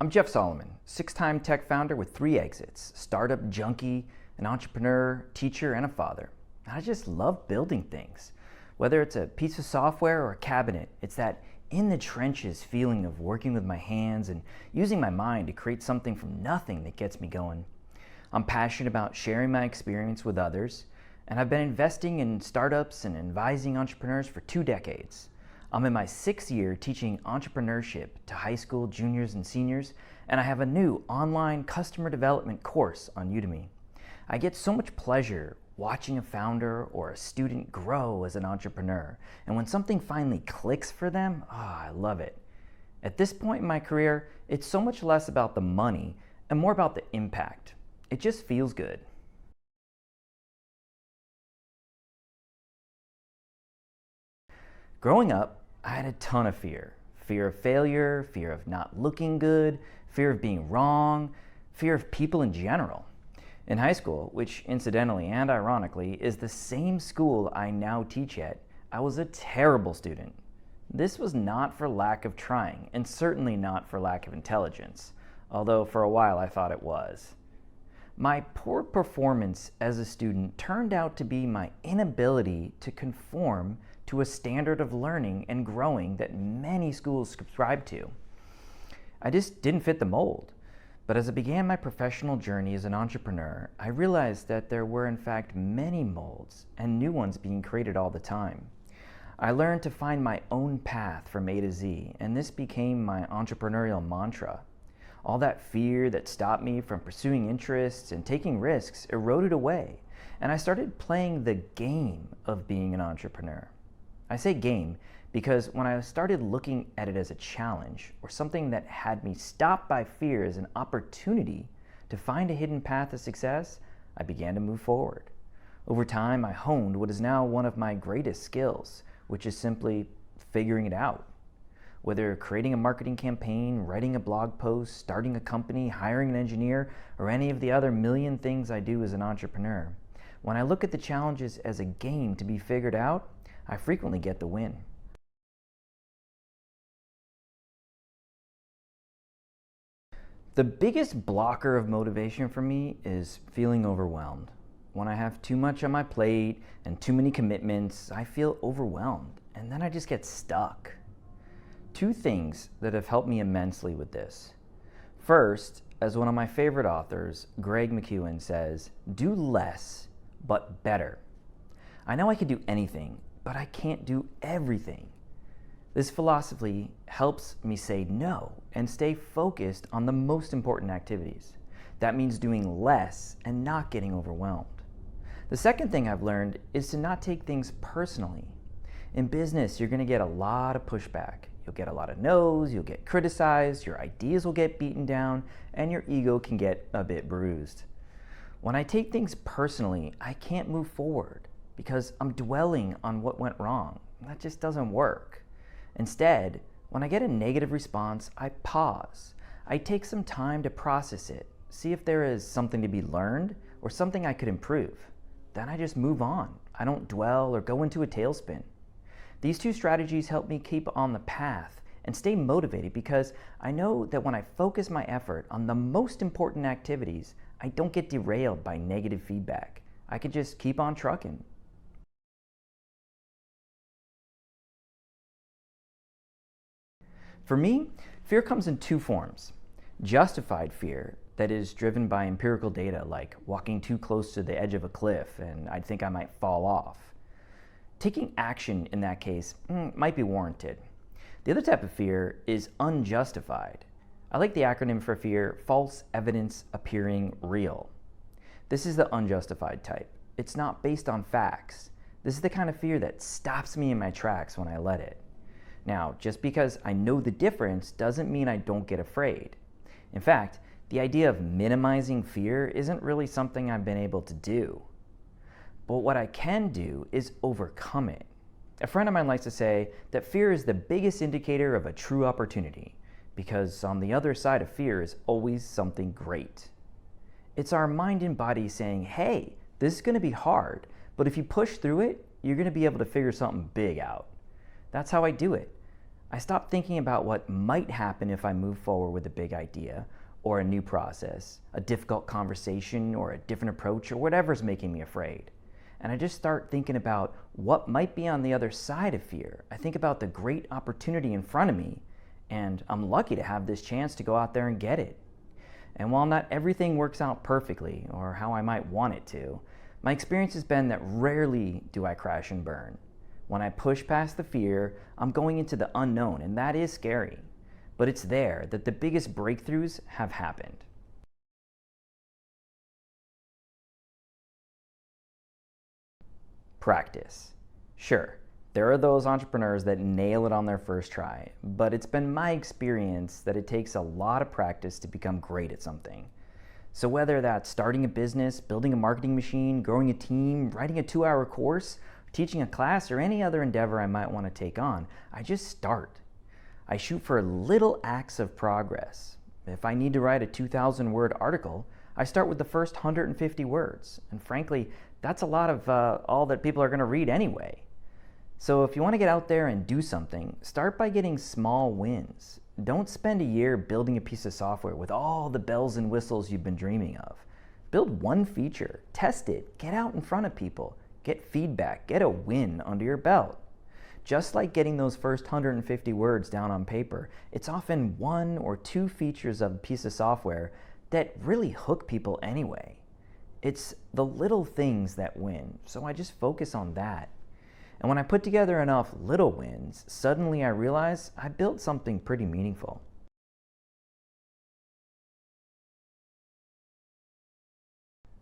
I'm Jeff Solomon, six-time tech founder with 3 exits, startup junkie, an entrepreneur, teacher, and a father. I just love building things. Whether it's a piece of software or a cabinet, it's that in the trenches feeling of working with my hands and using my mind to create something from nothing that gets me going. I'm passionate about sharing my experience with others, and I've been investing in startups and advising entrepreneurs for 2 decades. I'm in my 6th year teaching entrepreneurship to high school juniors and seniors, and I have a new online customer development course on Udemy. I get so much pleasure watching a founder or a student grow as an entrepreneur, and when something finally clicks for them, I love it. At this point in my career, it's so much less about the money and more about the impact. It just feels good. Growing up, I had a ton of fear. Fear of failure, fear of not looking good, fear of being wrong, fear of people in general. In high school, which incidentally and ironically is the same school I now teach at, I was a terrible student. This was not for lack of trying, and certainly not for lack of intelligence, although for a while I thought it was. My poor performance as a student turned out to be my inability to conform to a standard of learning and growing that many schools subscribe to. I just didn't fit the mold. But as I began my professional journey as an entrepreneur, I realized that there were in fact many molds and new ones being created all the time. I learned to find my own path from A to Z, and this became my entrepreneurial mantra. All that fear that stopped me from pursuing interests and taking risks eroded away, and I started playing the game of being an entrepreneur. I say game because when I started looking at it as a challenge or something that had me stopped by fear as an opportunity to find a hidden path to success, I began to move forward. Over time, I honed what is now one of my greatest skills, which is simply figuring it out. Whether creating a marketing campaign, writing a blog post, starting a company, hiring an engineer, or any of the other million things I do as an entrepreneur, when I look at the challenges as a game to be figured out, I frequently get the win. The biggest blocker of motivation for me is feeling overwhelmed. When I have too much on my plate and too many commitments, I feel overwhelmed, and then I just get stuck. 2 things that have helped me immensely with this. First, as one of my favorite authors, Greg McKeown, says, do less, but better. I know I can do anything, but I can't do everything. This philosophy helps me say no and stay focused on the most important activities. That means doing less and not getting overwhelmed. The second thing I've learned is to not take things personally. In business, you're going to get a lot of pushback. You'll get a lot of no's, you'll get criticized, your ideas will get beaten down, and your ego can get a bit bruised. When I take things personally, I can't move forward because I'm dwelling on what went wrong. That just doesn't work. Instead, when I get a negative response, I pause. I take some time to process it, see if there is something to be learned or something I could improve. Then I just move on. I don't dwell or go into a tailspin. These 2 strategies help me keep on the path and stay motivated because I know that when I focus my effort on the most important activities, I don't get derailed by negative feedback. I can just keep on trucking. For me, fear comes in 2 forms. Justified fear that is driven by empirical data, like walking too close to the edge of a cliff and I'd think I might fall off. Taking action in that case might be warranted. The other type of fear is unjustified. I like the acronym for fear, false evidence appearing real. This is the unjustified type. It's not based on facts. This is the kind of fear that stops me in my tracks when I let it. Now, just because I know the difference doesn't mean I don't get afraid. In fact, the idea of minimizing fear isn't really something I've been able to do. But what I can do is overcome it. A friend of mine likes to say that fear is the biggest indicator of a true opportunity, because on the other side of fear is always something great. It's our mind and body saying, hey, this is going to be hard, but if you push through it, you're going to be able to figure something big out. That's how I do it. I stopped thinking about what might happen if I move forward with a big idea or a new process, a difficult conversation or a different approach or whatever's making me afraid. And I just start thinking about what might be on the other side of fear. I think about the great opportunity in front of me, and I'm lucky to have this chance to go out there and get it. And while not everything works out perfectly or how I might want it to, my experience has been that rarely do I crash and burn. When I push past the fear, I'm going into the unknown, and that is scary. But it's there that the biggest breakthroughs have happened. Practice. Sure, there are those entrepreneurs that nail it on their first try, but it's been my experience that it takes a lot of practice to become great at something. So whether that's starting a business, building a marketing machine, growing a team, writing a 2-hour course, teaching a class, or any other endeavor I might want to take on, I just start. I shoot for little acts of progress. If I need to write a 2,000-word article, I start with the first 150 words. And frankly, that's a lot of all that people are going to read anyway. So if you want to get out there and do something, start by getting small wins. Don't spend a year building a piece of software with all the bells and whistles you've been dreaming of. Build one feature, test it, get out in front of people, get feedback, get a win under your belt. Just like getting those first 150 words down on paper, it's often 1 or 2 features of a piece of software that really hook people anyway. It's the little things that win, so I just focus on that. And when I put together enough little wins, suddenly I realize I built something pretty meaningful.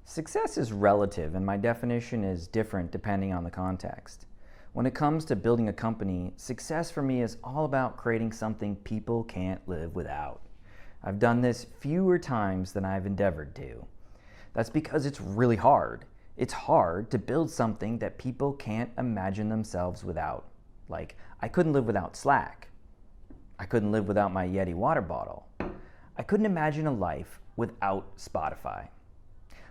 Success is relative, and my definition is different depending on the context. When it comes to building a company, success for me is all about creating something people can't live without. I've done this fewer times than I've endeavored to. That's because it's really hard. It's hard to build something that people can't imagine themselves without. Like, I couldn't live without Slack. I couldn't live without my Yeti water bottle. I couldn't imagine a life without Spotify.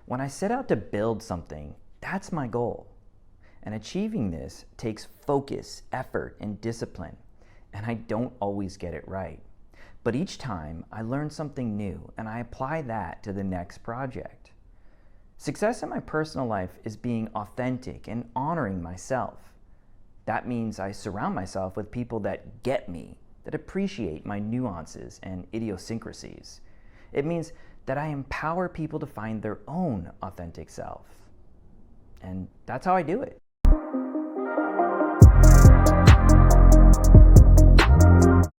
When I set out to build something, that's my goal. And achieving this takes focus, effort, and discipline. And I don't always get it right. But each time I learn something new and I apply that to the next project. Success in my personal life is being authentic and honoring myself. That means I surround myself with people that get me, that appreciate my nuances and idiosyncrasies. It means that I empower people to find their own authentic self. And that's how I do it.